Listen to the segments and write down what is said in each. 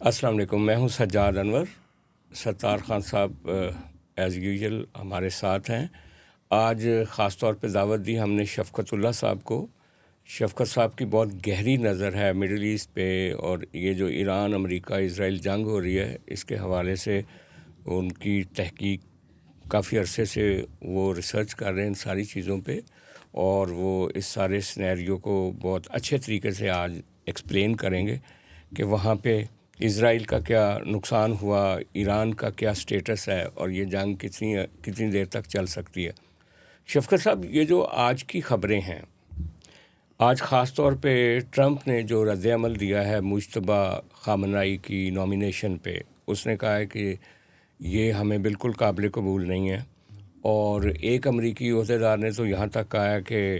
السلام علیکم، میں ہوں سجاد انور۔ ستار خان صاحب ایز یوزول ہمارے ساتھ ہیں۔ آج خاص طور پہ دعوت دی ہم نے شفقت اللہ صاحب کو۔ شفقت صاحب کی بہت گہری نظر ہے مڈل ایسٹ پہ، اور یہ جو ایران امریکہ اسرائیل جنگ ہو رہی ہے اس کے حوالے سے ان کی تحقیق کافی عرصے سے وہ ریسرچ کر رہے ہیں ان ساری چیزوں پہ، اور وہ اس سارے سینیریو کو بہت اچھے طریقے سے آج ایکسپلین کریں گے کہ وہاں پہ اسرائیل کا کیا نقصان ہوا، ایران کا کیا سٹیٹس ہے، اور یہ جنگ کتنی دیر تک چل سکتی ہے۔ شفقت صاحب، یہ جو آج کی خبریں ہیں، آج خاص طور پہ ٹرمپ نے جو رد عمل دیا ہے مجتبیٰ خامنہئی کی نامینیشن پہ، اس نے کہا ہے کہ یہ ہمیں بالکل قابل قبول نہیں ہے، اور ایک امریکی عہدیدار نے تو یہاں تک کہا ہے کہ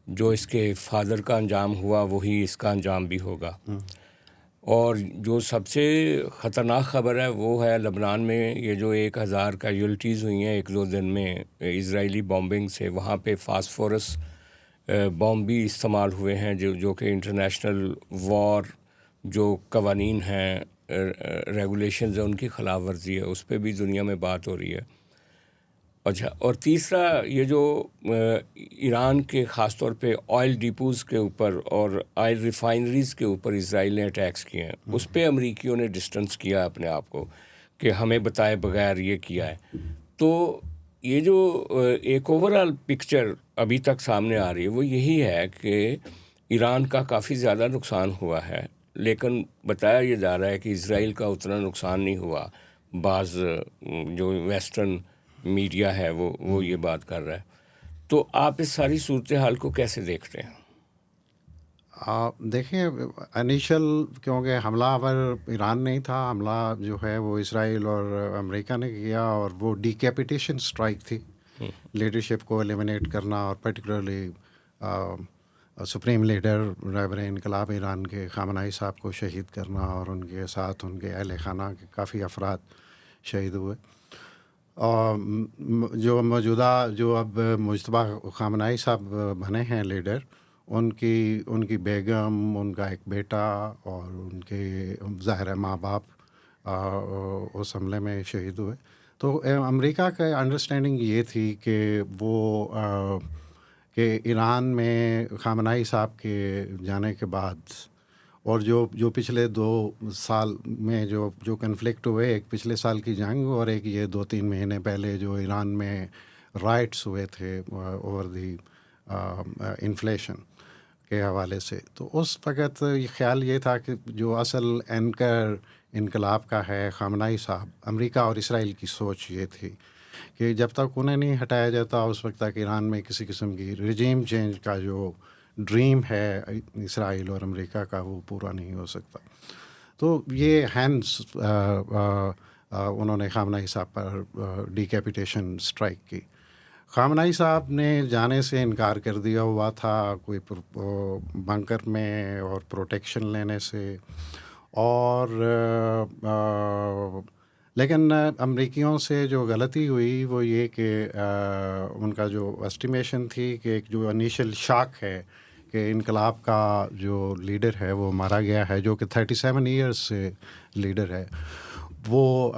جو اس کے فادر کا انجام ہوا وہی اس کا انجام بھی ہوگا۔ اور جو سب سے خطرناک خبر ہے وہ ہے لبنان میں یہ جو 1000 کیجولٹیز ہوئی ہیں ایک دو دن میں اسرائیلی بامبنگ سے، وہاں پہ فاسفورس بام بھی استعمال ہوئے ہیں، جو کہ انٹرنیشنل وار جو قوانین ہیں، ریگولیشنز ہیں، ان کی خلاف ورزی ہے، اس پہ بھی دنیا میں بات ہو رہی ہے۔ اچھا، اور تیسرا یہ جو ایران کے خاص طور پہ آئل ڈیپوز کے اوپر اور آئل ریفائنریز کے اوپر اسرائیل نے اٹیکس کیے ہیں، اس پہ امریکیوں نے ڈسٹنس کیا اپنے آپ کو کہ ہمیں بتائے بغیر یہ کیا ہے۔ تو یہ جو ایک اوورآل پکچر ابھی تک سامنے آ رہی ہے وہ یہی ہے کہ ایران کا کافی زیادہ نقصان ہوا ہے، لیکن بتایا یہ جا رہا ہے کہ اسرائیل کا اتنا نقصان نہیں ہوا۔ بعض جو ویسٹرن میڈیا ہے وہ یہ بات کر رہا ہے۔ تو آپ اس ساری صورتحال کو کیسے دیکھتے ہیں؟ دیکھیں، انیشل کیونکہ حملہ آور ایران نہیں تھا، حملہ جو ہے وہ اسرائیل اور امریکہ نے کیا، اور وہ ڈیکیپیٹیشن اسٹرائک تھی، لیڈرشپ کو ایلیمنیٹ کرنا، اور پرٹیکولرلی سپریم لیڈر رہبر انقلاب ایران کے خامنہئی صاحب کو شہید کرنا، اور ان کے ساتھ ان کے اہل خانہ کے کافی افراد شہید ہوئے۔ جو موجودہ جو اب مجتبیٰ خامنہئی صاحب بنے ہیں لیڈر، ان کی بیگم، ان کا ایک بیٹا اور ان کے ظاہر ماں باپ اس حملے میں شہید ہوئے۔ تو امریکہ کا انڈرسٹینڈنگ یہ تھی کہ وہ کہ ایران میں خامنہئی صاحب کے جانے کے بعد، اور جو پچھلے 2 سال میں جو کنفلکٹ ہوئے، ایک پچھلے سال کی جنگ اور ایک یہ 2-3 مہینے پہلے جو ایران میں رائٹس ہوئے تھے اوور دی انفلیشن کے حوالے سے، تو اس وقت یہ خیال یہ تھا کہ جو اصل اینکر انقلاب کا ہے خامنہئی صاحب، امریکہ اور اسرائیل کی سوچ یہ تھی کہ جب تک انہیں نہیں ہٹایا جاتا اس وقت تک ایران میں کسی قسم کی رجیم چینج کا جو ڈریم ہے اسرائیل اور امریکہ کا وہ پورا نہیں ہو سکتا۔ تو یہ ہینڈس انہوں نے خامنہئی صاحب پر ڈیکیپیٹیشن اسٹرائک کی۔ خامنہئی صاحب نے جانے سے انکار کر دیا ہوا تھا، کوئی بنکر میں اور پروٹیکشن لینے سے، اور لیکن امریکیوں سے جو غلطی ہوئی وہ یہ کہ ان کا جو اسٹیمیشن تھی کہ ایک جو انیشل شاک ہے کہ انقلاب کا جو لیڈر ہے وہ مارا گیا ہے، جو کہ 37 ایئرس سے لیڈر ہے، وہ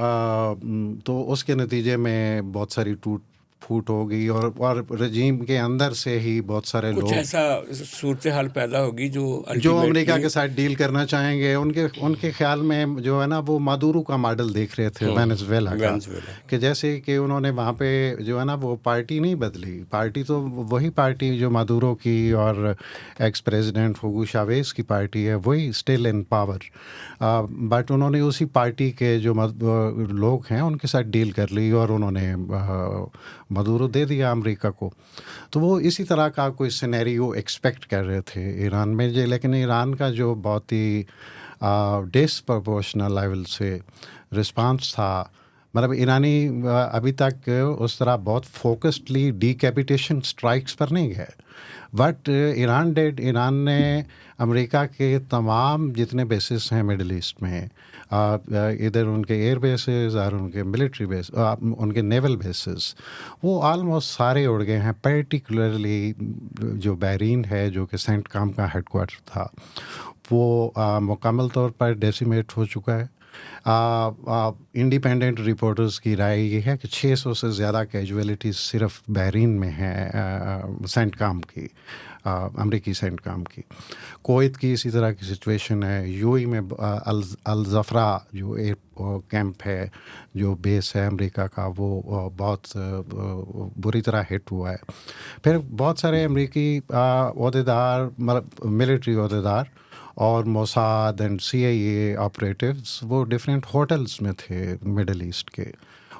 تو اس کے نتیجے میں بہت ساری ٹوٹ پھوٹ ہو گئی، اور رجیم کے اندر سے ہی بہت سارے کچھ لوگ ایسا صورتحال پیدا ہوگی جو امریکہ کے ساتھ ڈیل کرنا چاہیں گے۔ ان کے خیال میں جو ہے نا وہ مادورو کا ماڈل دیکھ رہے تھے، وینزویلا کا، کہ جیسے کہ انہوں نے وہاں پہ جو ہے نا وہ پارٹی نہیں بدلی، پارٹی تو وہی پارٹی جو مادورو کی اور ایکس پریزیڈنٹ ہوگو شاویز کی پارٹی ہے، وہی اسٹل ان پاور، بٹ انہوں نے اسی پارٹی کے جو لوگ ہیں ان کے ساتھ ڈیل کر لی، اور انہوں نے مادورو دے دیا امریکہ کو۔ تو وہ اسی طرح کا کوئی سینیریو ایکسپیکٹ کر رہے تھے ایران میں، لیکن ایران کا جو بہت ہی ڈسپرپورشنل لیول سے رسپانس تھا، مطلب ایرانی ابھی تک اس طرح بہت فوکسڈلی ڈیکیپیٹیشن اسٹرائکس پر نہیں گئے، بٹ ایران نے امریکہ کے تمام جتنے بیسز ہیں مڈل ایسٹ میں، ادھر ان کے ایئر بیسز اور ان کے ملٹری بیس، ان کے نیول بیسز، وہ آلموسٹ سارے اڑ گئے ہیں۔ پرٹیکولرلی جو بحرین ہے، جو کہ سینٹ کام کا ہیڈ کوارٹر تھا، وہ مکمل طور پر ڈیسیمیٹ ہو چکا ہے، انڈیپینڈنٹ رپورٹرز کی رائے یہ ہے کہ 600 سے زیادہ کیجویلٹیز صرف بحرین میں ہیں سینٹ کام کی، امریکی سینٹ کام کی. کویت کی اسی طرح کی سچویشن ہے. یو اے میں الزفرا جو کیمپ ہے، جو بیس ہے امریکہ کا، وہ بہت بری طرح ہٹ ہوا ہے. پھر بہت سارے امریکی عہدیدار، ملٹری عہدیدار اور موساد اینڈ سی آئی اے آپریٹیوز، وہ ڈفرینٹ ہوٹلس میں تھے مڈل ایسٹ کے،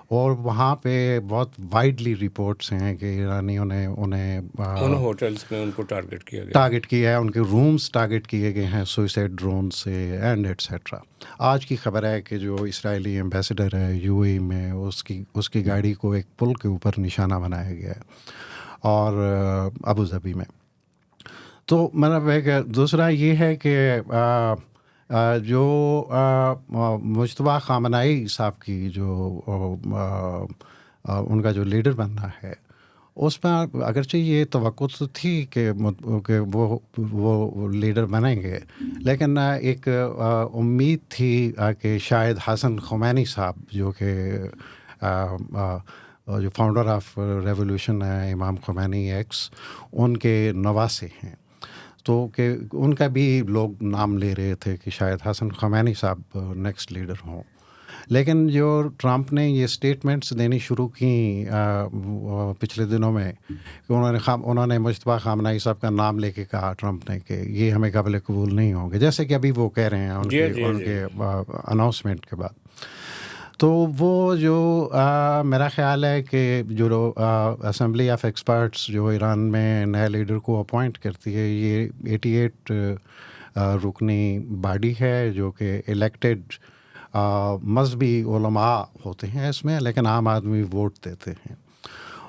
اور وہاں پہ بہت وائڈلی رپورٹس ہیں کہ ایرانیوں نے انہیں ان ہوٹلس میں ان کو ٹارگٹ کیا گیا، ٹارگٹ کیا ہے، ان کے رومز ٹارگٹ کیے گئے ہیں سوئسائڈ ڈرون سے اینڈ ایٹسیٹرا. آج کی خبر ہے کہ جو اسرائیلی ایمبیسڈر ہے یو اے میں، اس کی گاڑی کو ایک پل کے اوپر نشانہ بنایا گیا ہے، اور ابو ظبی میں. تو مطلب ایک دوسرا یہ ہے کہ جو مجتبیٰ خامنائی صاحب کی جو ان کا جو لیڈر بننا ہے، اس میں اگرچہ یہ توقع تو تھی کہ وہ لیڈر بنیں گے، لیکن ایک امید تھی کہ شاید حسن خمینی صاحب، جو کہ جو فاؤنڈر آف ریولوشن ہے، امام خمینی ایکس، ان کے نواسے ہیں، تو کہ ان کا بھی لوگ نام لے رہے تھے کہ شاید حسن خمینی صاحب نیکسٹ لیڈر ہوں. لیکن جو ٹرمپ نے یہ اسٹیٹمنٹس دینی شروع کی پچھلے دنوں میں، کہ انہوں نے مجتبیٰ خامنائی صاحب کا نام لے کے کہا ٹرمپ نے کہ یہ ہمیں قابل قبول نہیں ہوں گے، جیسے کہ ابھی وہ کہہ رہے ہیں ان کے اناؤنسمنٹ کے بعد. تو وہ جو میرا خیال ہے کہ جو اسمبلی آف ایکسپرٹس جو ایران میں نئے لیڈر کو اپوائنٹ کرتی ہے، یہ 88 رکنی باڈی ہے، جو کہ الیکٹڈ مذہبی علماء ہوتے ہیں اس میں، لیکن عام آدمی ووٹ دیتے ہیں.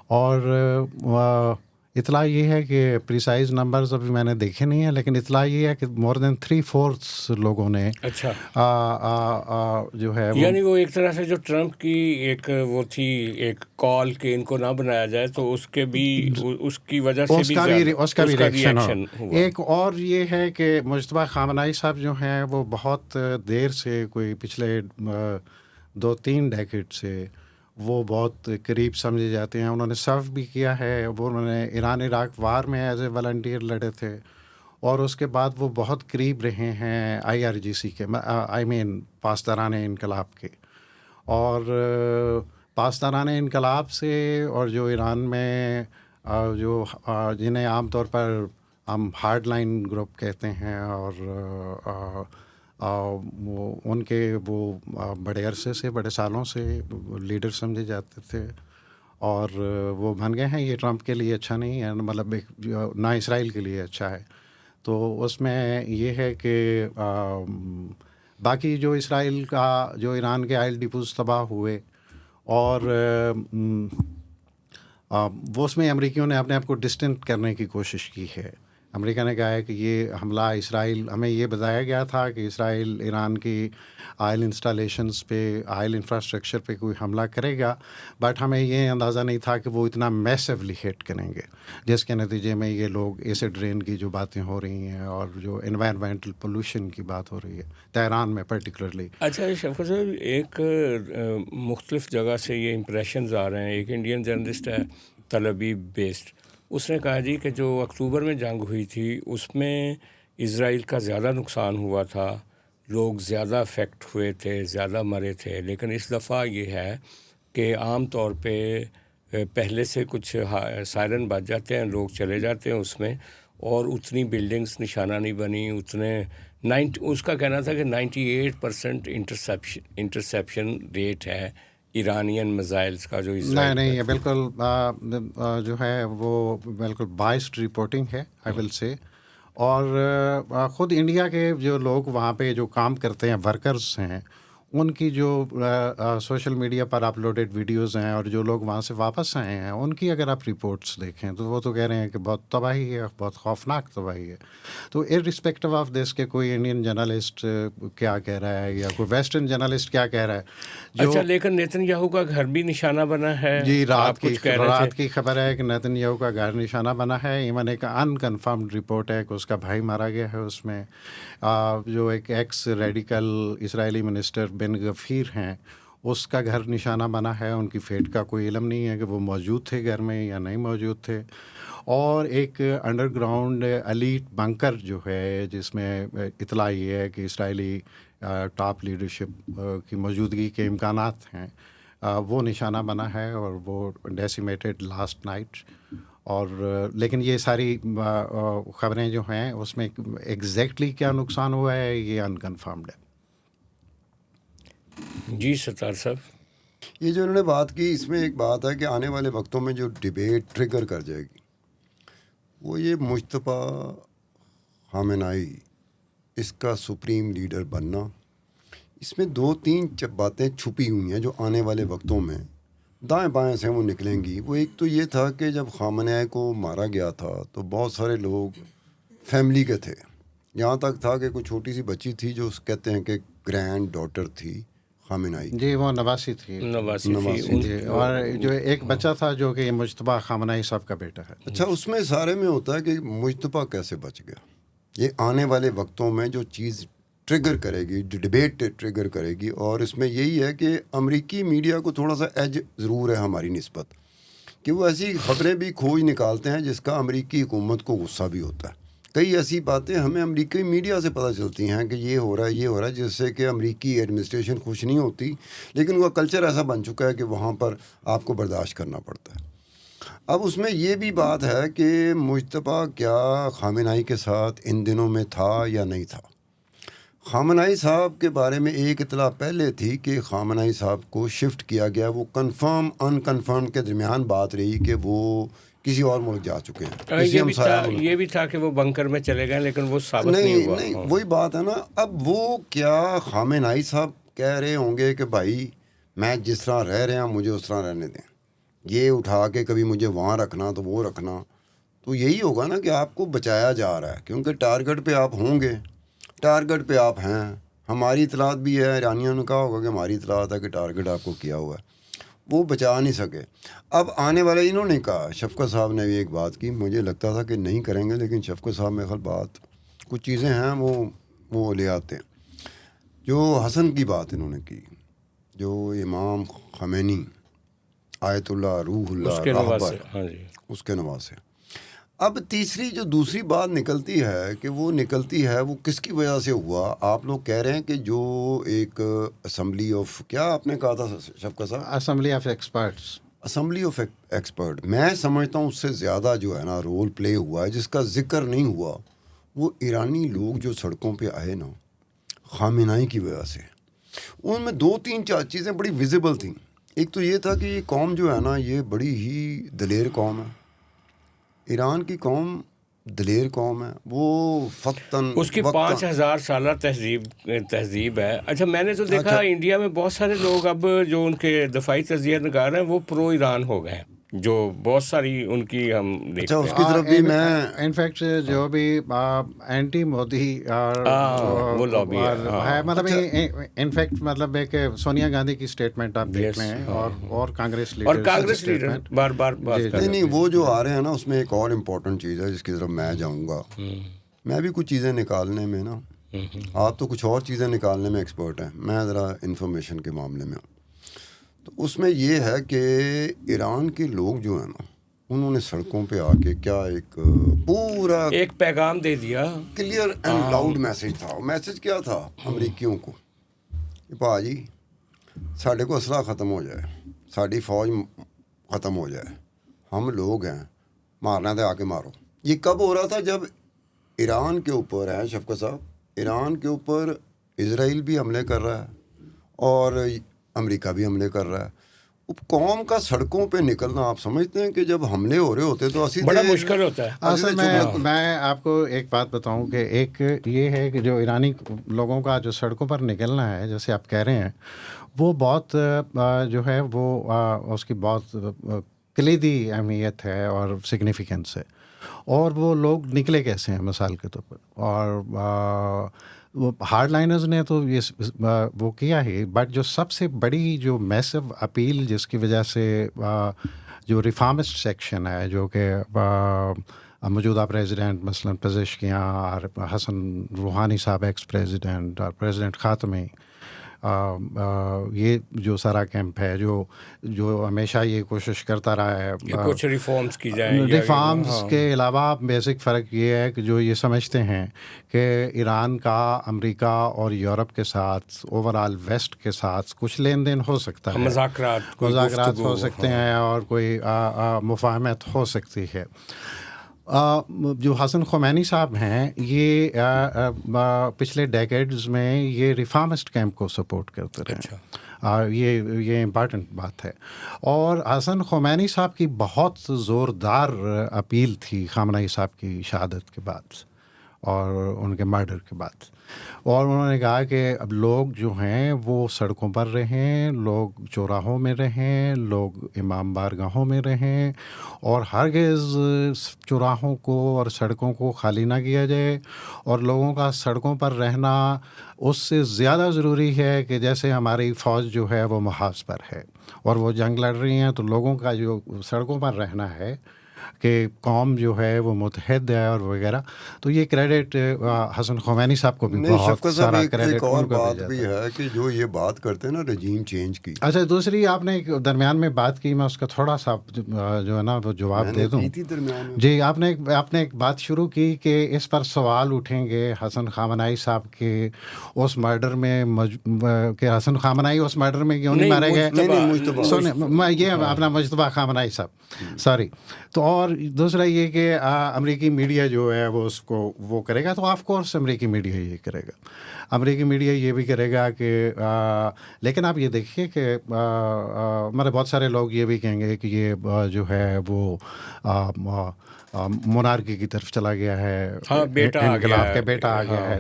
اور اطلاع یہ ہے کہ پریسائز نمبرز ابھی میں نے دیکھے نہیں ہیں، لیکن اطلاع یہ ہے کہ مور دین 3/4 لوگوں نے اچھا جو ہے یعنی وہ ایک طرح سے جو ٹرمپ کی ایک وہ تھی ایک کال کہ ان کو نہ بنایا جائے، تو اس کے بھی اس کی وجہ سے بھی اس کا بھی ریئیکشن ہوا. ایک اور یہ ہے کہ مجتبیٰ خامنائی صاحب جو ہیں وہ بہت دیر سے، کوئی پچھلے 2-3 ڈیکیڈ سے وہ بہت قریب سمجھے جاتے ہیں. انہوں نے سرو بھی کیا ہے، انہوں نے ایران عراق وار میں ایز اے والنٹیئر لڑے تھے، اور اس کے بعد وہ بہت قریب رہے ہیں IRGC کے، پاسداران انقلاب کے. اور پاسداران انقلاب سے، اور جو ایران میں جو جنہیں عام طور پر ہم ہارڈ لائن گروپ کہتے ہیں، اور وہ ان کے وہ بڑے عرصے سے، بڑے سالوں سے لیڈر سمجھے جاتے تھے، اور وہ بن گئے ہیں. یہ ٹرمپ کے لیے اچھا نہیں ہے، مطلب نہ اسرائیل کے لیے اچھا ہے. تو اس میں یہ ہے کہ باقی جو اسرائیل کا، جو ایران کے آئل ڈپوز تباہ ہوئے، اور وہ اس میں امریکیوں نے اپنے آپ کو ڈسٹنٹ کرنے کی کوشش کی ہے. امریکہ نے کہا ہے کہ یہ حملہ اسرائیل، ہمیں یہ بتایا گیا تھا کہ اسرائیل ایران کی آئل انسٹالیشنز پہ، آئل انفراسٹرکچر پہ کوئی حملہ کرے گا، بٹ ہمیں یہ اندازہ نہیں تھا کہ وہ اتنا میسولی ہٹ کریں گے، جس کے نتیجے میں یہ لوگ ایسڈ رین کی جو باتیں ہو رہی ہیں، اور جو انوائرمنٹل پولوشن کی بات ہو رہی ہے تہران میں پرٹیکولرلی. اچھا شفقت صاحب، ایک مختلف جگہ سے یہ امپریشنز آ رہے ہیں. ایک انڈین جرنلسٹ ہے تل ابیب بیسڈ، اس نے کہا جی کہ جو اکتوبر میں جنگ ہوئی تھی اس میں اسرائیل کا زیادہ نقصان ہوا تھا، لوگ زیادہ افیکٹ ہوئے تھے، زیادہ مرے تھے، لیکن اس دفعہ یہ ہے کہ عام طور پہ پہلے سے کچھ سائرن بج جاتے ہیں، لوگ چلے جاتے ہیں اس میں، اور اتنی بلڈنگز نشانہ نہیں بنی، اتنے اس کا کہنا تھا کہ 98% انٹرسیپشن ریٹ ہے ایرانین میزائلز کا جو اسرائیل نہیں، یہ بالکل جو ہے وہ بالکل بائسڈ رپورٹنگ ہے، آئی ول سے. اور خود انڈیا کے جو لوگ وہاں پہ جو کام کرتے ہیں، ورکرز ہیں، ان کی جو سوشل میڈیا پر اپلوڈیڈ ویڈیوز ہیں، اور جو لوگ وہاں سے واپس آئے ہیں، ان کی اگر آپ رپورٹس دیکھیں تو وہ تو کہہ رہے ہیں کہ بہت تباہی ہے، بہت خوفناک تباہی ہے. تو ارسپیکٹو آف دس کہ کوئی انڈین جرنلسٹ کیا کہہ رہا ہے یا کوئی ویسٹرن جرنلسٹ کیا کہہ رہا ہے. اچھا، لیکن نیتن یاہو کا گھر بھی نشانہ بنا ہے. جی، رات کی خبر ہے کہ نیتن یاہو کا گھر نشانہ بنا ہے. ایون ایک انکنفرمڈ رپورٹ ہے کہ اس کا بھائی مارا گیا ہے اس میں. جو ایک ایکس ریڈیکل اسرائیلی منسٹر بن غفیر ہیں اس کا گھر نشانہ بنا ہے. ان کی فیٹ کا کوئی علم نہیں ہے کہ وہ موجود تھے گھر میں یا نہیں موجود تھے. اور ایک انڈر گراؤنڈ ایلیٹ بنکر جو ہے جس میں اطلاع یہ ہے کہ اسرائیلی ٹاپ لیڈرشپ کی موجودگی کے امکانات ہیں, وہ نشانہ بنا ہے اور وہ ڈیسیمیٹڈ لاسٹ نائٹ. اور لیکن یہ ساری خبریں جو ہیں اس میں ایگزیکٹلی کیا نقصان ہوا ہے یہ انکنفرمڈ ہے. جی ستار صاحب. یہ جو انہوں نے بات کی اس میں ایک بات ہے کہ آنے والے وقتوں میں جو ڈیبیٹ ٹریگر کر جائے گی وہ یہ مجتبیٰ خامنائی اس کا سپریم لیڈر بننا. اس میں 2-3 باتیں چھپی ہوئی ہیں جو آنے والے وقتوں میں دائیں بائیں سے وہ نکلیں گی. وہ ایک تو یہ تھا کہ جب خامنائی کو مارا گیا تھا تو بہت سارے لوگ فیملی کے تھے, یہاں تک تھا کہ کوئی چھوٹی سی بچی تھی جو کہتے ہیں کہ گرینڈ ڈاٹر تھی خامنائی. جی وہ نواسی تھی. جی, اور جو ایک بچہ تھا جو کہ مجتبیٰ خامنائی صاحب کا بیٹا ہے. اچھا, اس میں سارے میں ہوتا ہے کہ مجتبیٰ کیسے بچ گیا. یہ آنے والے وقتوں میں جو چیز ٹریگر کرے گی, ڈیبیٹ ٹریگر کرے گی. اور اس میں یہی ہے کہ امریکی میڈیا کو تھوڑا سا ایج ضرور ہے ہماری نسبت, کہ وہ ایسی خبریں بھی کھوج نکالتے ہیں جس کا امریکی حکومت کو غصہ بھی ہوتا ہے. کئی ایسی باتیں ہمیں امریکی میڈیا سے پتہ چلتی ہیں کہ یہ ہو رہا ہے جس سے کہ امریکی ایڈمنسٹریشن خوش نہیں ہوتی, لیکن وہ کلچر ایسا بن چکا ہے کہ وہاں پر آپ کو برداشت کرنا پڑتا ہے. اب اس میں یہ بھی بات ہے کہ مجتبیٰ کیا خامنائی کے ساتھ ان دنوں میں تھا یا نہیں تھا. خامنائی صاحب کے بارے میں ایک اطلاع پہلے تھی کہ خامنائی صاحب کو شفٹ کیا گیا. وہ کنفرم ان کنفرم کے درمیان بات رہی کہ وہ کسی اور ملک جا چکے ہیں. یہ بھی تھا کہ وہ بنکر میں چلے گئے لیکن وہ ثابت نہیں ہوا. نہیں وہی بات ہے نا. اب وہ کیا خامنائی صاحب کہہ رہے ہوں گے کہ بھائی میں جس طرح رہ رہے ہیں مجھے اس طرح رہنے دیں, یہ اٹھا کے کبھی مجھے وہاں رکھنا تو وہ رکھنا. تو یہی ہوگا نا کہ آپ کو بچایا جا رہا ہے کیونکہ ٹارگٹ پہ آپ ہوں گے, ٹارگٹ پہ آپ ہیں. ہماری اطلاعات بھی ہے, ایرانیوں نے کہا ہوگا کہ ہماری اطلاعات ہے کہ ٹارگٹ آپ کو کیا ہوا ہے. وہ بچا نہیں سکے. اب آنے والے انہوں نے کہا, شفقت صاحب نے بھی ایک بات کی, مجھے لگتا تھا کہ نہیں کریں گے لیکن شفقت صاحب میں خیال بات کچھ چیزیں ہیں وہ لے آتے ہیں. جو حسن کی بات انہوں نے کی, جو امام خمینی آیت اللہ روح اللہ راہبر اس کے نواز سے. اب تیسری جو دوسری بات نکلتی ہے وہ کس کی وجہ سے ہوا. آپ لوگ کہہ رہے ہیں کہ جو ایک اسمبلی آف, کیا آپ نے کہا تھا شفقت صاحب, اسمبلی آف ایکسپرٹ. میں سمجھتا ہوں اس سے زیادہ جو ہے نا رول پلے ہوا ہے جس کا ذکر نہیں ہوا, وہ ایرانی لوگ جو سڑکوں پہ آئے نا خامنائی کی وجہ سے. ان میں 2-3-4 چیزیں بڑی ویزیبل تھیں. ایک تو یہ تھا کہ یہ قوم جو ہے نا یہ بڑی ہی دلیر قوم ہے. ایران کی قوم دلیر قوم ہے. وہ فتن اس کی 5000 سالہ تہذیب ہے. اچھا, میں نے تو دیکھا انڈیا میں بہت سارے لوگ اب جو ان کے دفاعی تجزیہ نگار ہیں وہ پرو ایران ہو گئے ہیں, جو بہت ساری ان کی ہم دیکھتے ہیں. اس کی طرف بھی میں انفیکٹ جو بھی اینٹی مودی وہ لابی ہے, مطلب انفیکٹ مطلب ہے کہ سونیا گاندھی کی اسٹیٹمنٹ آپ دیکھ لیں اور کانگریس لیڈر بار بار نہیں وہ جو آ رہے ہیں نا اس میں ایک اور امپورٹنٹ چیز ہے جس کی طرف میں جاؤں گا. میں بھی کچھ چیزیں نکالنے میں نا, آپ تو کچھ اور چیزیں نکالنے میں ایکسپرٹ ہیں, میں ذرا انفارمیشن کے معاملے میں ہوں. تو اس میں یہ ہے کہ ایران کے لوگ جو ہیں نا انہوں نے سڑکوں پہ آ کے کیا ایک پورا ایک پیغام دے دیا, کلیئر اینڈ لاؤڈ میسج تھا. میسج کیا تھا امریکیوں کو, پا جی ساڈے کو اسلحہ ختم ہو جائے, ساری فوج ختم ہو جائے, ہم لوگ ہیں, مارنا تھا آ کے مارو. یہ کب ہو رہا تھا؟ جب ایران کے اوپر ہے شفقت صاحب, ایران کے اوپر اسرائیل بھی حملے کر رہا ہے اور امریکہ بھی حملے کر رہا ہے. قوم کا سڑکوں پہ نکلنا, آپ سمجھتے ہیں کہ جب حملے ہو رہے ہوتے تو بڑا مشکل ہوتا ہے. اصل میں آپ کو ایک بات بتاؤں کہ ایک یہ ہے کہ جو ایرانی لوگوں کا جو سڑکوں پر نکلنا ہے جیسے آپ کہہ رہے ہیں وہ بہت جو ہے وہ اس کی بہت کلیدی اہمیت ہے اور سگنیفیکنس ہے. اور وہ لوگ نکلے کیسے ہیں مثال کے طور پر, اور وہ ہارڈ لائنرز نے تو یہ وہ کیا ہی, بٹ جو سب سے بڑی جو میسو اپیل جس کی وجہ سے جو ریفارمسٹ سیکشن ہے جو کہ موجودہ پریزیڈنٹ مثلاً پزشکیاں اور حسن روحانی صاحب ایکس پریزیڈنٹ اور پریزیڈنٹ خاتمی یہ جو سارا کیمپ ہے جو ہمیشہ یہ کوشش کرتا رہا ہے کہ کچھ ریفارمز کی جائیں. ریفارمز کے علاوہ بیسک فرق یہ ہے کہ جو یہ سمجھتے ہیں کہ ایران کا امریکہ اور یورپ کے ساتھ اوور آل ویسٹ کے ساتھ کچھ لین دین ہو سکتا ہے, مذاکرات ہو سکتے ہیں اور کوئی مفاہمت ہو سکتی ہے. جو حسن خمینی صاحب ہیں یہ پچھلے ڈیکیڈز میں یہ ریفارمسٹ کیمپ کو سپورٹ کرتے رہے. یہ امپارٹنٹ بات ہے. اور حسن خمینی صاحب کی بہت زوردار اپیل تھی خامنہئی صاحب کی شہادت کے بعد اور ان کے مرڈر کے بعد, اور انہوں نے کہا کہ اب لوگ جو ہیں وہ سڑکوں پر رہیں, لوگ چوراہوں میں رہیں, لوگ امام بارگاہوں میں رہیں, اور ہرگز چوراہوں کو اور سڑکوں کو خالی نہ کیا جائے. اور لوگوں کا سڑکوں پر رہنا اس سے زیادہ ضروری ہے کہ جیسے ہماری فوج جو ہے وہ محاذ پر ہے اور وہ جنگ لڑ رہی ہیں, تو لوگوں کا جو سڑکوں پر رہنا ہے کہ قوم جو ہے وہ متحد ہے اور وغیرہ. تو یہ کریڈٹ حسن خمینی صاحب کو بھی بہت سارا کریڈٹ. ایک اور بات بھی ہے کہ جو یہ بات کرتے ہیں نا رجیم چینج کی. اچھا, دوسری آپ نے درمیان میں بات کی, میں اس کا تھوڑا سا جو ہے نا وہ جواب دے دوں. جی, آپ نے ایک بات شروع کی کہ اس پر سوال اٹھیں گے حسن خامنہئی صاحب کے اس مرڈر میں کہ حسن خامنہئی اس مرڈر میں کیوں نہیں مارے گئے. سنیں, یہ اپنا مجتبیٰ خامنہئی صاحب سوری. تو اور دوسرا یہ کہ امریکی میڈیا جو ہے وہ اس کو وہ کرے گا, تو آف کورس امریکی میڈیا یہ کرے گا. امریکی میڈیا یہ بھی کرے گا کہ لیکن آپ یہ دیکھیے کہ ہمارے بہت سارے لوگ یہ بھی کہیں گے کہ یہ جو ہے وہ مونارکی کی طرف چلا گیا ہے, انقلاب کا بیٹا آ گیا ہے.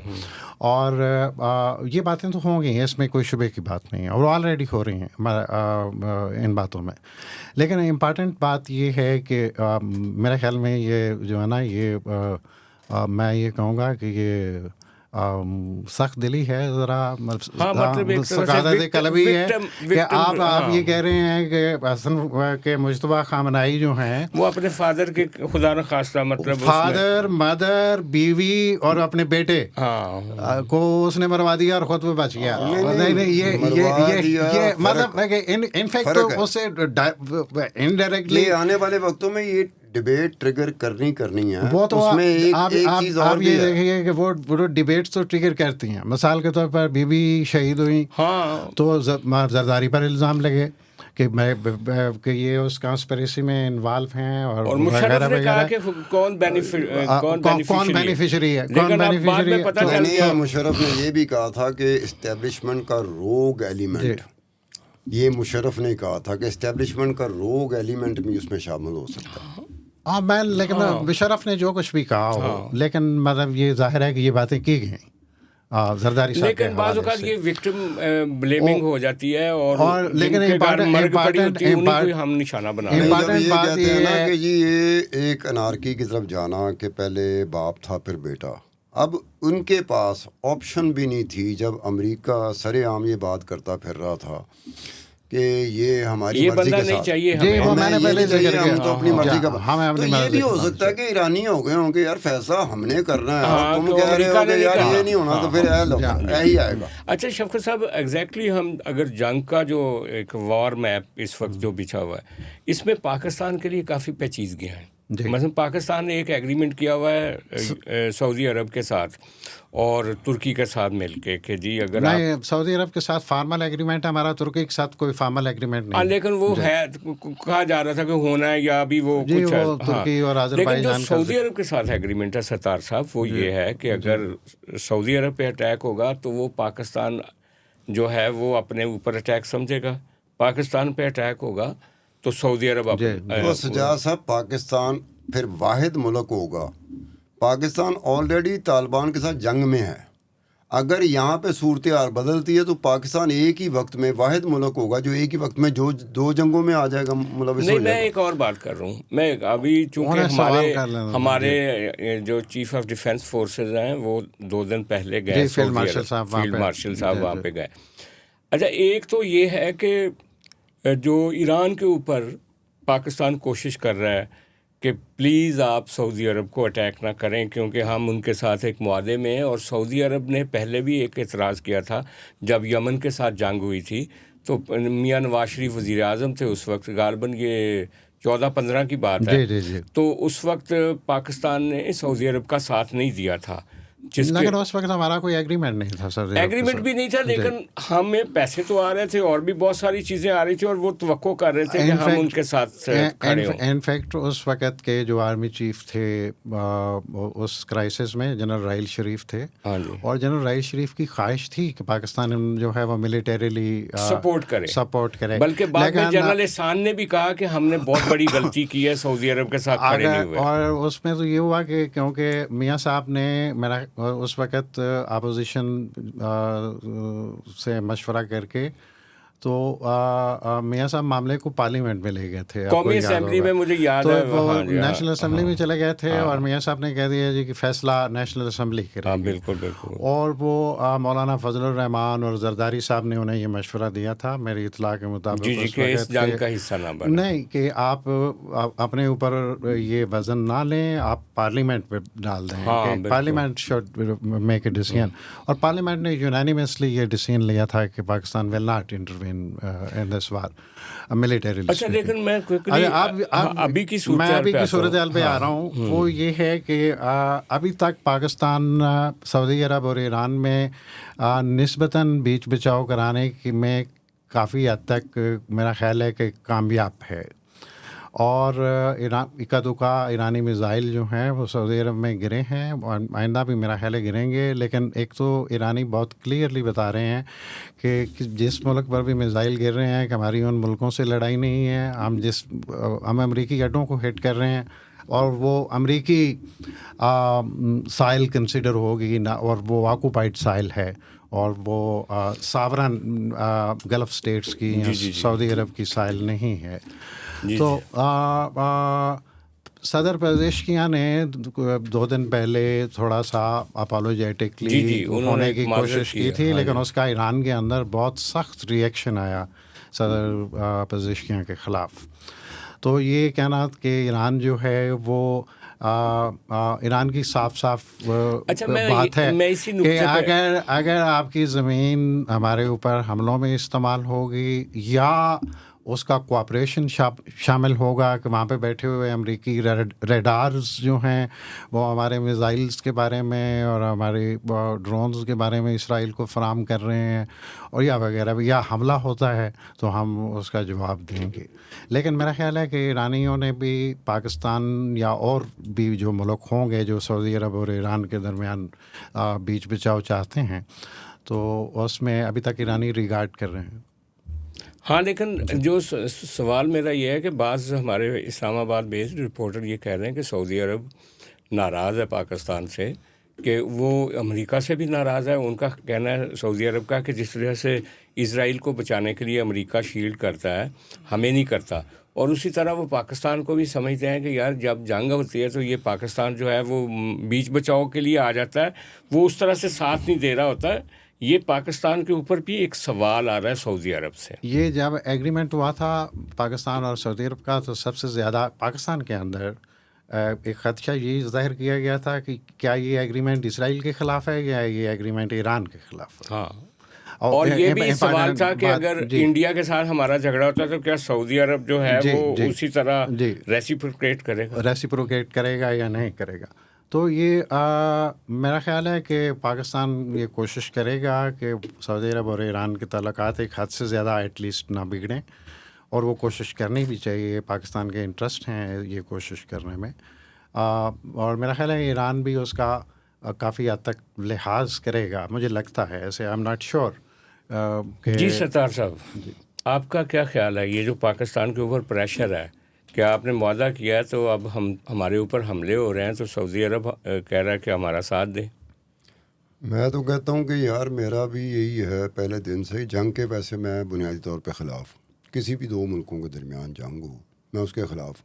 اور یہ باتیں تو ہوں گی, اس میں کوئی شبے کی بات نہیں ہے, اور آلریڈی ہو رہی ہیں ان باتوں میں. لیکن امپارٹنٹ بات یہ ہے کہ میرے خیال میں یہ جو ہے نا یہ میں یہ کہوں گا کہ یہ سخت دلی ہے ذرا, سقادت قلبی ہے کہ آپ یہ کہہ رہے ہیں کہ حسن کے مجتبیٰ خامنہئی جو ہیں وہ اپنے فادر کے خدا نخواستہ مطلب فادر مدر بیوی اور اپنے بیٹے کو اس نے مروا دیا اور خود وہ بچ گیا. نہیں, یہ مطلب انفیکٹ اس سے انڈائریکٹلی آنے والے وقتوں میں یہ ڈبیٹ ٹریگر کرنی ہے. وہ تو آپ یہ دیکھیے کہ وہ ڈبیٹس تو ٹریگر کرتی ہیں. مثال کے طور پر بی بی شہید ہوئی تو زرداری پر الزام لگے کہ یہ اس کانسپریسی میں انوالو ہیں اور مشرف نے کہا کہ کون بینیفیشری ہے. مشرف نے یہ بھی کہا تھا کہ اسٹیبلشمنٹ کا روگ ایلیمنٹ, یہ مشرف نے کہا تھا کہ اسٹیبلشمنٹ کا روگ ایلیمنٹ بھی اس میں شامل ہو سکتا ہے. میں لیکن مشرف نے جو کچھ بھی کہا ہو, لیکن مطلب یہ ظاہر ہے کہ یہ باتیں کی گئیں زرداری صاحب. لیکن بعض اوقات یہ وکٹم بلیمنگ ہو جاتی ہے اور لیکن ہم نشانہ بنا رہے ہیں. یہ کہتے ہیں نا کہ جی یہ ایک انارکی کی طرف جانا کہ پہلے باپ تھا پھر بیٹا. اب ان کے پاس آپشن بھی نہیں تھی جب امریکہ سر عام یہ بات کرتا پھر رہا تھا کہ یہ ہماری مرضی کے ساتھ چاہیے, ہم تو اپنی مرضی کا. تو یہ بھی ہو سکتا ہے کہ ایرانی ہو گئے ہوں گے یار فیصلہ ہم نے کرنا ہے, تم کہہ رہے ہو کہ یار یہ نہیں ہونا تو پھر یہی آئے گا. اچھا شفقت صاحب, ایگزیکٹلی ہم اگر جنگ کا جو ایک وار میپ اس وقت جو بچھا ہوا ہے اس میں پاکستان کے لیے کافی پیچیدگیاں ہیں. مثلا پاکستان نے ایک ایگریمنٹ کیا ہوا ہے سعودی عرب کے ساتھ اور ترکی کے ساتھ مل کے کہ جی اگر نہیں سعودی عرب کے ساتھ فارمل ایگریمنٹ ہے ہمارا, ترکی کے ساتھ کوئی فارمل ایگریمنٹ نہیں. لیکن وہ ہے کہا جا رہا تھا کہ ہونا ہے یا ابھی وہ کچھ ہے. ترکی اور لیکن جو سعودی عرب کے ساتھ ایگریمنٹ ہے ستار صاحب وہ یہ ہے کہ اگر سعودی عرب پہ اٹیک ہوگا تو وہ پاکستان جو ہے وہ اپنے اوپر اٹیک سمجھے گا, پاکستان پہ اٹیک ہوگا تو سعودی عرب سجاد صاحب پاکستان پھر واحد ملک ہوگا. پاکستان آلریڈی طالبان کے ساتھ جنگ میں ہے. اگر یہاں پہ صورتحال بدلتی ہے تو پاکستان ایک ہی وقت میں واحد ملک ہوگا جو ایک ہی وقت میں جو دو جنگوں میں آ جائے گا ملوث. نہیں, میں ایک اور بات کر رہا ہوں. میں ابھی چونکہ ہمارے جو چیف آف ڈیفینس فورسز ہیں وہ 2 دن پہلے گئے, فیلڈ مارشل صاحب وہاں پہ گئے. اچھا ایک تو یہ ہے کہ جو ایران کے اوپر پاکستان کوشش کر رہا ہے کہ پلیز آپ سعودی عرب کو اٹیک نہ کریں کیونکہ ہم ان کے ساتھ ایک معاہدے میں ہیں. اور سعودی عرب نے پہلے بھی ایک اعتراض کیا تھا جب یمن کے ساتھ جنگ ہوئی تھی, تو میاں نواز شریف وزیر اعظم تھے اس وقت, غالباً یہ 14-15 کی بات ہے, جی تو اس وقت پاکستان نے سعودی عرب کا ساتھ نہیں دیا تھا, جس کے لیکن اس وقت ہمارا کوئی ایگریمنٹ نہیں تھا سر, ایگریمنٹ بھی نہیں تھا, لیکن ہمیں پیسے تو آ رہے تھے اور بھی بہت ساری چیزیں آ رہی تھی, اور وہ توقع کر رہے تھے کہ ہم ان کے ساتھ کھڑے ہوں. انفیکٹ اس وقت کے جو آرمی چیف تھے اس کرائسس میں جنرل راحیل شریف تھے, ہاں جی, اور جنرل راحیل شریف کی خواہش تھی کہ پاکستان جو ہے وہ ملیٹریلی سپورٹ کرے, بلکہ بعد میں جنرل احسان نے بھی کہا کہ ہم نے بہت بڑی غلطی کی ہے, سعودی عرب کے ساتھ کھڑے نہیں ہوئے. اور اس میں تو یہ ہوا کہ کیونکہ میاں صاحب نے میرا اس وقت اپوزیشن سے مشورہ کر کے تو میاں صاحب معاملے کو پارلیمنٹ میں لے گئے تھے, قومی اسمبلی میں, مجھے یاد ہے تو وہ نیشنل اسمبلی میں چلے گئے تھے, اور میاں صاحب نے کہہ دیا جی کہ فیصلہ نیشنل اسمبلی کرے گی. بالکل بالکل. اور وہ مولانا فضل الرحمان اور زرداری صاحب نے انہیں یہ مشورہ دیا تھا میری اطلاع کے مطابق, جی کہ اس جنگ کا حصہ نہ بنیں, نہیں کہ آپ اپنے اوپر یہ وزن نہ لیں, آپ پارلیمنٹ پہ ڈال دیں کہ parliament should make a decision, اور پارلیمنٹ نے یونانیمسلی یہ ڈیسیژن لیا تھا کہ Pakistan will not intervene in this war military. اچھا لیکن میں ابھی کی صورتحال پہ آ رہا ہوں, وہ یہ ہے کہ ابھی تک پاکستان سعودی عرب اور ایران میں نسبتاً بیچ بچاؤ کرانے کی میں کافی حد تک میرا خیال ہے کہ کامیاب ہے, اور اکا دکا ایرانی میزائل جو ہیں وہ سعودی عرب میں گرے ہیں, اور آئندہ بھی میرا خیال ہے گریں گے. لیکن ایک تو ایرانی بہت کلیئرلی بتا رہے ہیں کہ جس ملک پر بھی میزائل گر رہے ہیں کہ ہماری ان ملکوں سے لڑائی نہیں ہے, ہم امریکی اڈوں کو ہٹ کر رہے ہیں, اور وہ امریکی سائل کنسیڈر ہوگی نہ, اور وہ آکوپائڈ سائل ہے, اور وہ ساورن گلف اسٹیٹس کی سعودی عرب کی سائل نہیں ہے. تو صدر پزیشکیاں نے 2 دن پہلے تھوڑا سا اپالوجیٹکلی ہونے کی کوشش کی تھی, لیکن اس کا ایران کے اندر بہت سخت ریئیکشن آیا صدر پزیشکیاں کے خلاف. تو یہ کہنا کہ ایران جو ہے وہ ایران کی صاف بات ہے کہ اگر آپ کی زمین ہمارے اوپر حملوں میں استعمال ہوگی یا اس کا کوآپریشن شامل ہوگا کہ وہاں پہ بیٹھے ہوئے امریکی ریڈارز جو ہیں وہ ہمارے میزائلز کے بارے میں اور ہمارے ڈرونز کے بارے میں اسرائیل کو فراہم کر رہے ہیں, اور یا وغیرہ, یا حملہ ہوتا ہے تو ہم اس کا جواب دیں گے. لیکن میرا خیال ہے کہ ایرانیوں نے بھی پاکستان یا اور بھی جو ملک ہوں گے جو سعودی عرب اور ایران کے درمیان بیچ بچاؤ چاہتے ہیں, تو اس میں ابھی تک ایرانی ریگارڈ کر رہے ہیں. ہاں, لیکن جو سوال میرا یہ ہے کہ بعض ہمارے اسلام آباد بیسڈ رپورٹر یہ کہہ رہے ہیں کہ سعودی عرب ناراض ہے پاکستان سے, کہ وہ امریکہ سے بھی ناراض ہے. ان کا کہنا ہے سعودی عرب کا کہ جس طرح سے اسرائیل کو بچانے کے لیے امریکہ شیلڈ کرتا ہے, ہمیں نہیں کرتا, اور اسی طرح وہ پاکستان کو بھی سمجھتے ہیں کہ یار جب جنگ ہوتی ہے تو یہ پاکستان جو ہے وہ بیچ بچاؤ کے لیے آ جاتا ہے, وہ اس طرح سے ساتھ نہیں دے رہا ہوتا ہے. یہ پاکستان کے اوپر بھی ایک سوال آ رہا ہے سعودی عرب سے. یہ جب ایگریمنٹ ہوا تھا پاکستان اور سعودی عرب کا, تو سب سے زیادہ پاکستان کے اندر ایک خدشہ یہ ظاہر کیا گیا تھا کہ کیا یہ ایگریمنٹ اسرائیل کے خلاف ہے یا یہ ایگریمنٹ ایران کے خلاف ہے. ہاں, اور یہ بھی سوال تھا کہ اگر انڈیا کے ساتھ ہمارا جھگڑا ہوتا ہے تو کیا سعودی عرب جو ہے وہ اسی طرح ریسیپروکیٹ کرے گا یا نہیں کرے گا. تو یہ میرا خیال ہے کہ پاکستان یہ کوشش کرے گا کہ سعودی عرب اور ایران کے تعلقات ایک حد سے زیادہ ایٹ لیسٹ نہ بگڑیں, اور وہ کوشش کرنی بھی چاہیے. پاکستان کے انٹرسٹ ہیں یہ کوشش کرنے میں, اور میرا خیال ہے ایران بھی اس کا کافی حد تک لحاظ کرے گا, مجھے لگتا ہے ایسے. I am not sure. جی ستار صاحب, آپ کا کیا خیال ہے یہ جو پاکستان کے اوپر پریشر ہے, کیا آپ نے معاہدہ کیا ہے تو اب ہمارے اوپر حملے ہو رہے ہیں تو سعودی عرب کہہ رہا ہے کہ ہمارا ساتھ دیں؟ میں تو کہتا ہوں کہ یار میرا بھی یہی ہے پہلے دن سے جنگ کے. ویسے میں بنیادی طور پہ خلاف, کسی بھی 2 ملکوں کے درمیان جنگ ہو میں اس کے خلاف.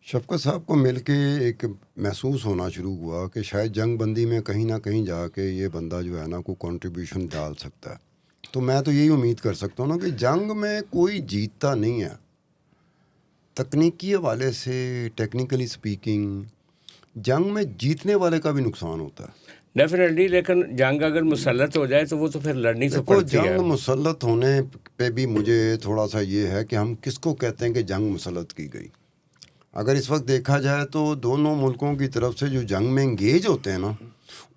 شفقت صاحب کو مل کے ایک محسوس ہونا شروع ہوا کہ شاید جنگ بندی میں کہیں نہ کہیں جا کے یہ بندہ جو ہے نا کوئی کنٹریبیوشن ڈال سکتا ہے. تو میں تو یہی امید کر سکتا ہوں نا کہ جنگ میں کوئی جیتتا نہیں ہے, تکنیکی حوالے سے ٹیکنیکلی سپیکنگ جنگ میں جیتنے والے کا بھی نقصان ہوتا ہے ڈیفینیٹلی، لیکن جنگ اگر مسلط ہو جائے تو وہ تو پھر لڑنی تو دیکھو پڑتی ہے. جنگ مسلط ہونے پہ بھی مجھے تھوڑا سا یہ ہے کہ ہم کس کو کہتے ہیں کہ جنگ مسلط کی گئی. اگر اس وقت دیکھا جائے تو دونوں ملکوں کی طرف سے جو جنگ میں انگیج ہوتے ہیں نا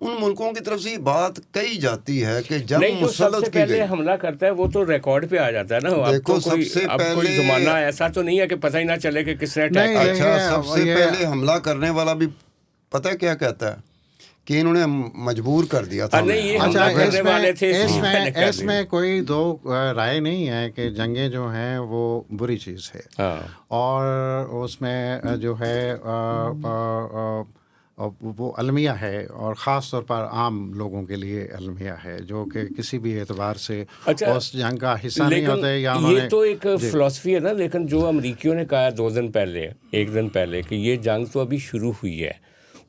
ان ملکوں کی طرف سے یہ بات کہی جاتی ہے کہ جنگ نہیں، جو سب سے مسلط کی پہلے گئی. حملہ کرتا ہے وہ تو ریکارڈ پہ آ جاتا ہے نا. اب دیکھو تو کوئی سب سے اب کوئی پہلے زمانہ ایسا تو نہیں ہے کہ پتہ ہی نہ چلے کہ کس نے اٹیک نہیں، کیا. اچھا یہ سب سے یہ پہلے حملہ کرنے والا بھی پتہ ہے کیا کہتا ہے کہ انہوں نے مجبور کر دیا تھا نہیں، ہمیں. یہ اچھا، حملہ کرنے والے تھے اس میں کوئی دو رائے نہیں ہے کہ جنگیں جو ہیں وہ بری چیز ہے. ہاں، اور اس میں جو ہے وہ المیہ ہے، اور خاص طور پر عام لوگوں کے لیے المیہ ہے جو کہ کسی بھی اعتبار سے اچھا، اس جنگ کا حصہ نہیں لیکن ہوتے یا انہوں یہ نے تو ایک فلسفی ہے نا. لیکن جو امریکیوں نے کہا 2 دن پہلے، 1 دن پہلے، کہ یہ جنگ تو ابھی شروع ہوئی ہے.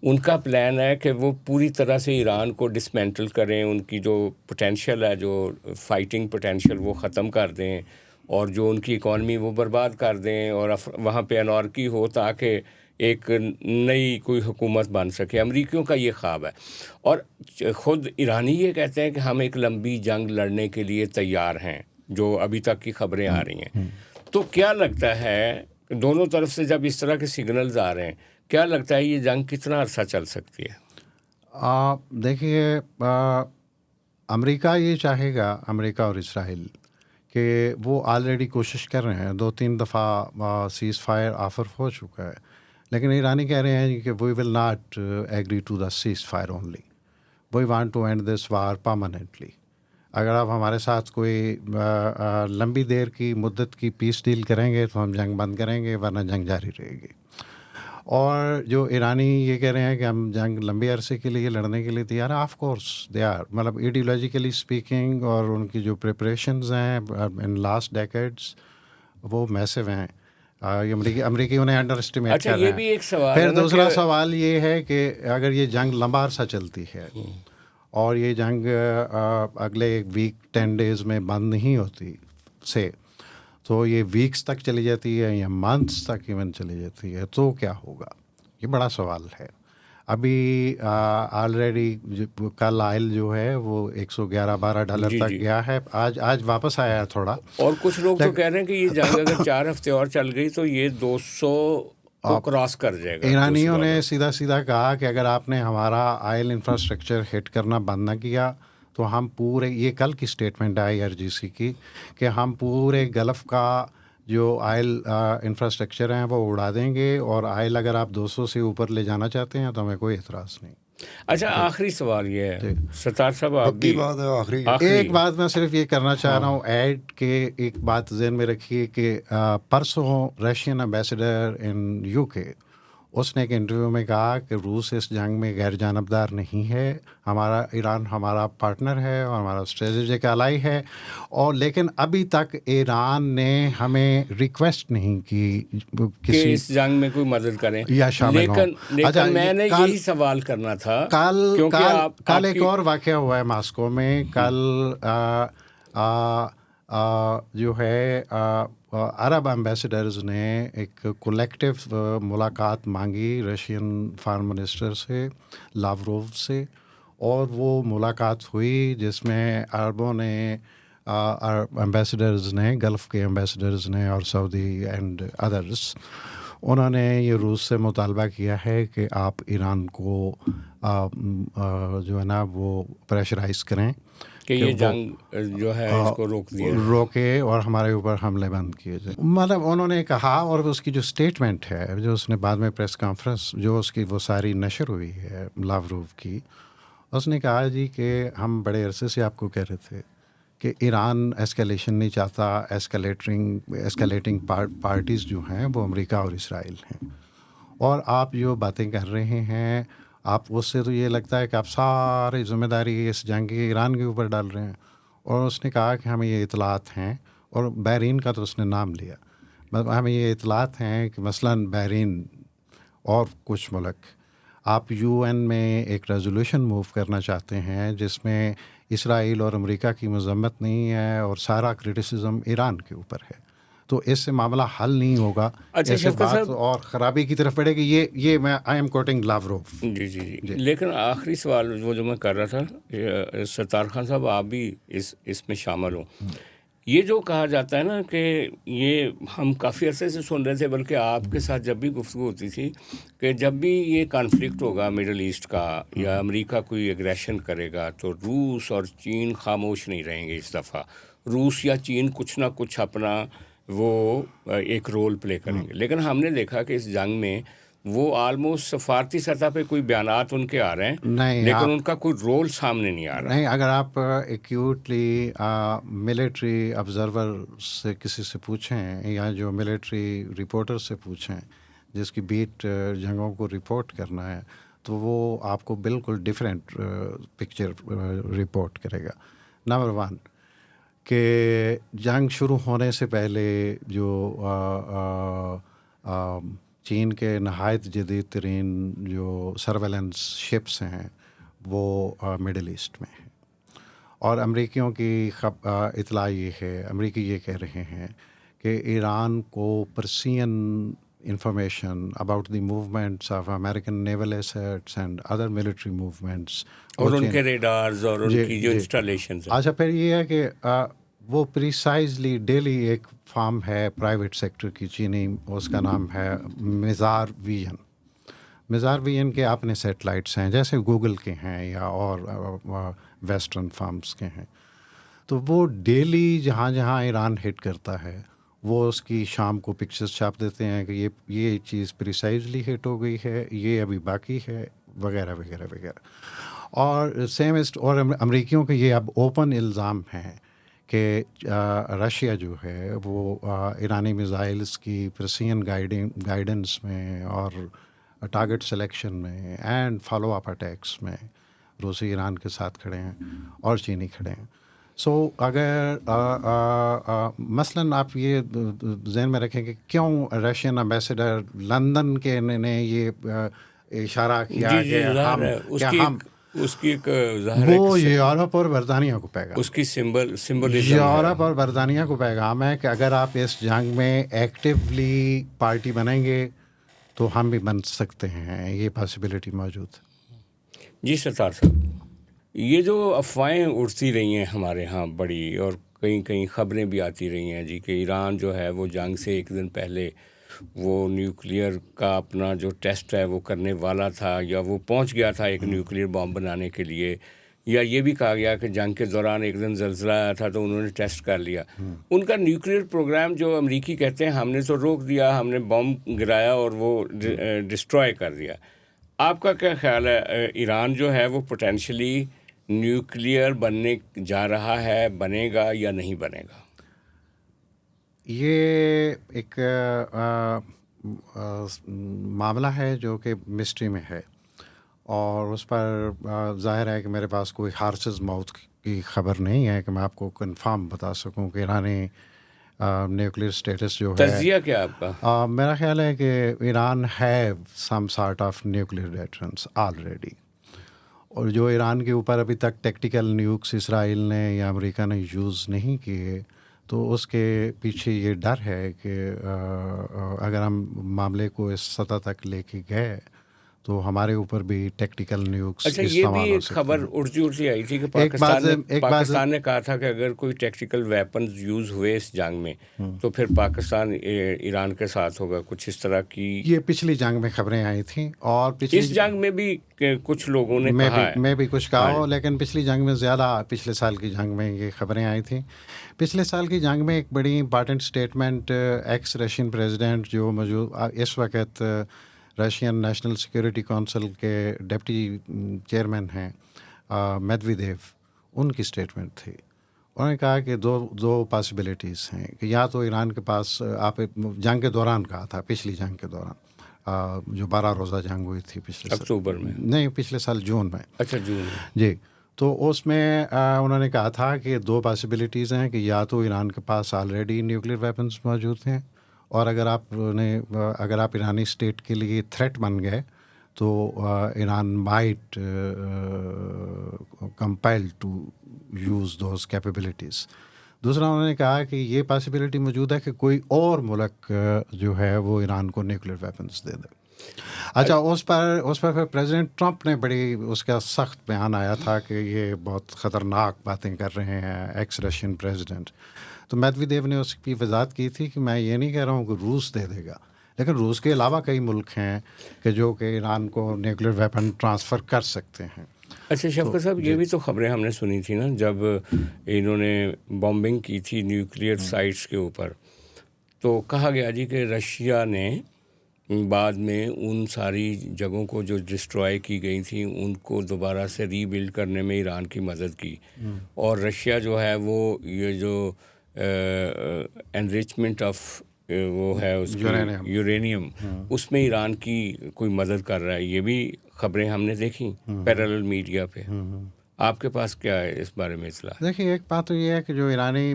ان کا پلان ہے کہ وہ پوری طرح سے ایران کو ڈسمینٹل کریں، ان کی جو پوٹینشیل ہے، جو فائٹنگ پوٹینشیل، وہ ختم کر دیں، اور جو ان کی اکانومی وہ برباد کر دیں، اور وہاں پہ انارکی ہو تاکہ ایک نئی کوئی حکومت بن سکے. امریکیوں کا یہ خواب ہے. اور خود ایرانی یہ کہتے ہیں کہ ہم ایک لمبی جنگ لڑنے کے لیے تیار ہیں، جو ابھی تک کی خبریں آ رہی ہیں. تو کیا لگتا ہے دونوں طرف سے جب اس طرح کے سگنلز آ رہے ہیں، کیا لگتا ہے یہ جنگ کتنا عرصہ چل سکتی ہے؟ دیکھیے، امریکہ یہ چاہے گا، امریکہ اور اسرائیل، کہ وہ آلریڈی کوشش کر رہے ہیں. 2-3 دفعہ سیز فائر آفر ہو چکا ہے، لیکن ایرانی کہہ رہے ہیں کہ we will not agree to the ceasefire only, we want to end this war permanently. اگر آپ ہمارے ساتھ کوئی لمبی دیر کی مدت کی پیس ڈیل کریں گے تو ہم جنگ بند کریں گے، ورنہ جنگ جاری رہے گی. اور جو ایرانی یہ کہہ رہے ہیں کہ ہم جنگ لمبے عرصے کے لیے لڑنے کے لیے تیار ہیں، آف کورس دے آر. مطلب ایڈیولوجیکلی اسپیکنگ اور ان کی جو پریپریشنز ہیں ان لاسٹ ڈیکیڈس وہ میسو ہیں. امریکی انہیں انڈر اسٹیمیٹ اچھا، کر رہے یہ ہیں. بھی ایک سوال پھر ہے نا دوسرا کہ سوال یہ ہے کہ اگر یہ جنگ لمبا عرصہ چلتی ہے اور یہ جنگ اگلے 10 ڈیز میں بند نہیں ہوتی سے، تو یہ ویکس تک چلی جاتی ہے یا منتھس تک ایون چلی جاتی ہے، تو کیا ہوگا؟ یہ بڑا سوال ہے. ابھی آلریڈی کل آئل جو ہے وہ $111-12 تک گیا ہے. آج واپس آیا ہے تھوڑا. اور کچھ لوگ تو کہہ رہے ہیں کہ یہ جنگ اگر 4 ہفتے اور چل گئی تو یہ 200 کو کراس کر جائے گا. ایرانیوں نے سیدھا کہا کہ اگر آپ نے ہمارا آئل انفراسٹرکچر ہٹ کرنا بند نہ کیا تو ہم پورے، یہ کل کی اسٹیٹمنٹ ہے IRGC کی، کہ ہم پورے گلف کا جو آئل انفراسٹرکچر ہیں وہ اڑا دیں گے، اور آئل اگر آپ 200 سے اوپر لے جانا چاہتے ہیں تو ہمیں کوئی اعتراض نہیں. اچھا، آخری سوال یہ ہے ستار صاحب، آپ پکی بھی بات ہے آخری. ایک بات میں صرف یہ کرنا چاہ رہا ہوں ایڈ، کہ ایک بات ذہن میں رکھیے کہ پرسوں رشین ایمبیسڈر ان UK، اس نے ایک انٹرویو میں کہا کہ روس اس جنگ میں غیر جانبدار نہیں ہے، ایران ہمارا پارٹنر ہے اور ہمارا اسٹریٹجک الائی ہے. اور لیکن ابھی تک ایران نے ہمیں ریکویسٹ نہیں کی کہ کسی اس جنگ میں کوئی مدد کریں یا شامل ہوں. لیکن میں نے یہی سوال کرنا تھا کل ایک اور واقعہ ہوا ہے ماسکو میں. کل جو ہے عرب ایمبیسڈرز نے ایک کولیکٹیو ملاقات مانگی رشین فارن منسٹر سے، لاوروو سے، اور وہ ملاقات ہوئی جس میں عربوں نے، ایمبیسڈرز نے، گلف کے ایمبیسڈرز نے اور سعودی اینڈ ادرس، انہوں نے یہ روس سے مطالبہ کیا ہے کہ آپ ایران کو جو ہے نا وہ پریشرائز کریں کہ یہ جنگ جو ہے اس کو روکے اور ہمارے اوپر حملے بند کیے جائیں. مطلب انہوں نے کہا، اور اس کی جو اسٹیٹمنٹ ہے جو اس نے بعد میں پریس کانفرنس جو اس کی وہ ساری نشر ہوئی ہے لاوروف کی، اس نے کہا جی کہ ہم بڑے عرصے سے آپ کو کہہ رہے تھے کہ ایران ایسکیلیشن نہیں چاہتا. ایسکیلیٹنگ پارٹیز جو ہیں وہ امریکہ اور اسرائیل ہیں، اور آپ جو باتیں کر رہے ہیں آپ اس سے تو یہ لگتا ہے کہ آپ ساری ذمہ داری اس جنگ کی ایران کے اوپر ڈال رہے ہیں. اور اس نے کہا کہ ہمیں یہ اطلاعات ہیں، اور بحرین کا تو اس نے نام لیا، مطلب ہمیں یہ اطلاعات ہیں کہ مثلاً بحرین اور کچھ ملک، آپ UN میں ایک ریزولوشن موو کرنا چاہتے ہیں جس میں اسرائیل اور امریکہ کی مذمت نہیں ہے اور سارا کرٹیسزم ایران کے اوپر ہے. تو اس سے معاملہ حل نہیں ہوگا. اچھا ایسے شفقت بات صاحب، اور خرابی کی طرف پڑے گی. یہ میں آئی ایم کوٹنگ لاوروف. جی جی جی، لیکن آخری سوال وہ جو میں کر رہا تھا، ستار خان صاحب آپ بھی اس میں شامل ہوں. یہ جو کہا جاتا ہے نا کہ یہ ہم کافی عرصے سے سن رہے تھے، بلکہ آپ کے ساتھ جب بھی گفتگو ہوتی تھی، کہ جب بھی یہ کانفلکٹ ہوگا مڈل ایسٹ کا یا امریکہ کوئی ایگریشن کرے گا تو روس اور چین خاموش نہیں رہیں گے. اس دفعہ روس یا چین کچھ نہ کچھ اپنا وہ ایک رول پلے کریں گے. لیکن ہم نے دیکھا کہ اس جنگ میں وہ آلموسٹ سفارتی سطح پہ کوئی بیانات ان کے آ رہے ہیں، نہیں، لیکن ان کا کوئی رول سامنے نہیں آ رہا. نہیں، اگر آپ ایکیوٹلی ملٹری آبزرور سے کسی سے پوچھیں یا جو ملٹری رپورٹر سے پوچھیں جس کی بیٹ جنگوں کو رپورٹ کرنا ہے، تو وہ آپ کو بالکل ڈفرینٹ پکچر رپورٹ کرے گا. نمبر 1 کہ جنگ شروع ہونے سے پہلے جو چین کے نہایت جدید ترین جو سرویلنس شپس ہیں وہ مڈل ایسٹ میں ہیں، اور امریکیوں کی اطلاع یہ ہے، امریکی یہ کہہ رہے ہیں کہ ایران کو percent information about the movements of American naval assets and other military movements اور ان کے ریڈارز اور ان کی جو انسٹالیشنز ہیں. اچھا، پھر یہ ہے کہ وہ پریسائزلی ڈیلی ایک فارم ہے پرائیویٹ سیکٹر کی چینی، اس کا نام ہے مزار ویژن. مزار ویژن کے اپنے سیٹلائٹس ہیں جیسے گوگل کے ہیں یا اور ویسٹرن فارمز کے ہیں. تو وہ ڈیلی جہاں جہاں ایران ہٹ کرتا ہے وہ اس کی شام کو پکچرز چھاپ دیتے ہیں کہ یہ چیز پریسائزلی ہٹ ہو گئی ہے، یہ ابھی باقی ہے، وغیرہ وغیرہ وغیرہ. اور اور امریکیوں کے یہ اب اوپن الزام ہیں کہ رشیا جو ہے وہ ایرانی میزائلز کی پرسین گائیڈنس میں اور ٹارگٹ سلیکشن میں اینڈ فالو اپ اٹیکس میں روسی ایران کے ساتھ کھڑے ہیں اور چینی کھڑے ہیں. سو اگر مثلاً آپ یہ ذہن میں رکھیں کہ کیوں رشین امبیسڈر لندن کے نے یہ اشارہ کیا کہ ہم اس کی ایک ظاہر وہ یورپ اور برطانیہ کو پیغام، اس کی سمبلزم یورپ اور برطانیہ کو پیغام ہے کہ اگر آپ اس جنگ میں ایکٹیولی پارٹی بنیں گے تو ہم بھی بن سکتے ہیں، یہ پاسبلٹی موجود ہے. جی ستار صاحب، یہ جو افواہیں اڑتی رہی ہیں ہمارے ہاں بڑی، اور کئی خبریں بھی آتی رہی ہیں جی کہ ایران جو ہے وہ جنگ سے ایک دن پہلے وہ نیوکلیئر کا اپنا جو ٹیسٹ ہے وہ کرنے والا تھا، یا وہ پہنچ گیا تھا ایک نیوکلیئر بام بنانے کے لیے، یا یہ بھی کہا گیا کہ جنگ کے دوران ایک دن زلزلہ آیا تھا تو انہوں نے ٹیسٹ کر لیا. ان کا نیوکلیئر پروگرام جو امریکی کہتے ہیں ہم نے تو روک دیا، ہم نے بم گرایا اور وہ ڈسٹروائے کر دیا. آپ کا کیا خیال ہے، ایران جو ہے وہ پوٹینشلی نیوکلیئر بننے جا رہا ہے، بنے گا یا نہیں بنے گا؟ یہ ایک معاملہ ہے جو کہ مسٹری میں ہے، اور اس پر ظاہر ہے کہ میرے پاس کوئی ہارسز ماؤتھ کی خبر نہیں ہے کہ میں آپ کو کنفرم بتا سکوں کہ ایرانی نیوکلیئر اسٹیٹس جو ہے. تجزیہ کیا آپ کا؟ میرا خیال ہے کہ Iran have some sort of nuclear veterans already, اور جو ایران کے اوپر ابھی تک ٹیکٹیکل نیوکس اسرائیل نے یا امریکہ نے یوز نہیں کیے، تو اس کے پیچھے یہ ڈر ہے کہ اگر ہم معاملے کو اس سطح تک لے کے گئے تو ہمارے اوپر بھی ٹیکٹیکل نیوکس اچھا، یہ بھی ایک خبر اڑتی آئی تھی کہ پاکستان نے کہا تھا کہ اگر کوئی ٹیکٹیکل ویپنز یوز ہوئے اس جنگ میں تو پھر پاکستان ایران کے ساتھ ہوگا، کچھ اس طرح کی. یہ پچھلی جنگ میں خبریں آئی تھیں، اور اس جنگ میں بھی کچھ لوگوں نے کہا ہے، میں بھی کچھ کہا ہو، لیکن پچھلی جنگ میں زیادہ، پچھلے سال کی جنگ میں یہ خبریں آئی تھیں. پچھلے سال کی جنگ میں ایک بڑی important statement x Russian president جو موجود اس وقت رشین نیشنل سیکورٹی کونسل کے ڈپٹی چیئرمین ہیں میدویدیو، ان کی اسٹیٹمنٹ تھی. انہوں نے کہا کہ دو پاسبلٹیز ہیں کہ یا تو ایران کے پاس، آپ جنگ کے دوران کہا تھا، پچھلی جنگ کے دوران جو 12 روزہ جنگ ہوئی تھی پچھلے اکتوبر میں، نہیں پچھلے سال جون میں. اچھا جون میں، جی. تو اس میں انہوں نے کہا تھا کہ 2 پاسبلٹیز ہیں کہ یا تو ایران کے پاس آلریڈی نیوکلیئر ویپنز موجود ہیں، اور اگر آپ ایرانی اسٹیٹ کے لیے تھریٹ بن گئے تو Iran might compel to use those capabilities. دوسرا انہوں نے کہا کہ یہ پاسبلٹی موجود ہے کہ کوئی اور ملک جو ہے وہ ایران کو نیوکلیر ویپنس دے دے. اچھا اس پر پھر پریزیڈنٹ ٹرمپ نے بڑی اس کا سخت بیان آیا تھا کہ یہ بہت خطرناک باتیں کر رہے ہیں ایکس رشین پریزیڈنٹ. تو میدوی دیو نے اس کی وضاحت کی تھی کہ میں یہ نہیں کہہ رہا ہوں کہ روس دے دے گا، لیکن روس کے علاوہ کئی ملک ہیں کہ جو کہ ایران کو نیوکلیر ویپن ٹرانسفر کر سکتے ہیں. اچھا شفقت صاحب، یہ بھی تو خبریں ہم نے سنی تھی نا جب انہوں نے بمبنگ کی تھی نیوکلیئر سائٹس کے اوپر، تو کہا گیا جی کہ رشیا نے بعد میں ان ساری جگہوں کو جو ڈسٹرائے کی گئی تھیں ان کو دوبارہ سے ری بلڈ کرنے میں ایران کی مدد کی، اور رشیا جو ہے وہ یہ جو انریچمنٹ آف وہ ہے اس کی یورینیم، اس میں ایران کی کوئی مدد کر رہا ہے. یہ بھی خبریں ہم نے دیکھیں پیرالل میڈیا پہ. آپ کے پاس کیا ہے اس بارے میں اطلاع؟ دیکھیے ایک بات تو یہ ہے کہ جو ایرانی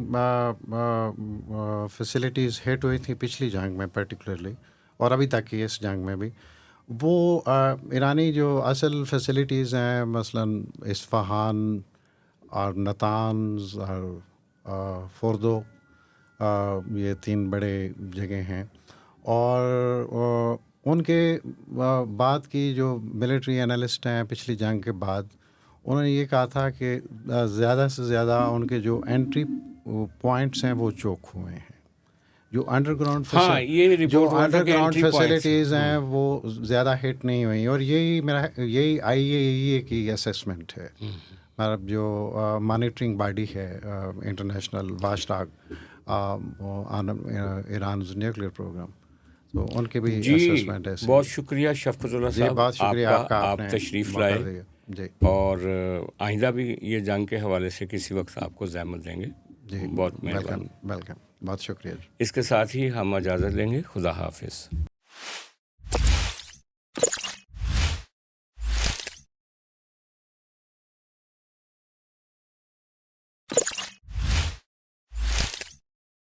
فیسلٹیز ہٹ ہوئی تھیں پچھلی جنگ میں پرٹیکولرلی، اور ابھی تک کی اس جنگ میں بھی، وہ ایرانی جو اصل فیسلٹیز ہیں مثلاً اصفہان اور نتانز اور فوردو، یہ 3 بڑے جگہ ہیں، اور ان کے بعد کی جو ملٹری انالسٹ ہیں پچھلی جنگ کے بعد، انہوں نے یہ کہا تھا کہ زیادہ سے زیادہ ان کے جو انٹری پوائنٹس ہیں وہ چوک ہوئے ہیں. جو انڈر گراؤنڈ فیسلٹیز ہیں وہ زیادہ ہٹ نہیں ہوئی، اور یہی IAEA کی اسیسمنٹ ہے، مطلب جو مانیٹرنگ باڈی ہے international watchdog Iran nuclear programme, تو ان کی بھی اسیسمنٹ ہے. بہت شکریہ شفقت اللہ صاحب، بہت شکریہ آپ تشریف لائے، اور آئندہ بھی یہ جنگ کے حوالے سے کسی وقت آپ کو زحمت دیں گے. جی بہت مہربانی. ویلکم، بہت شکریہ. اس کے ساتھ ہی ہم اجازت لیں گے. خدا حافظ.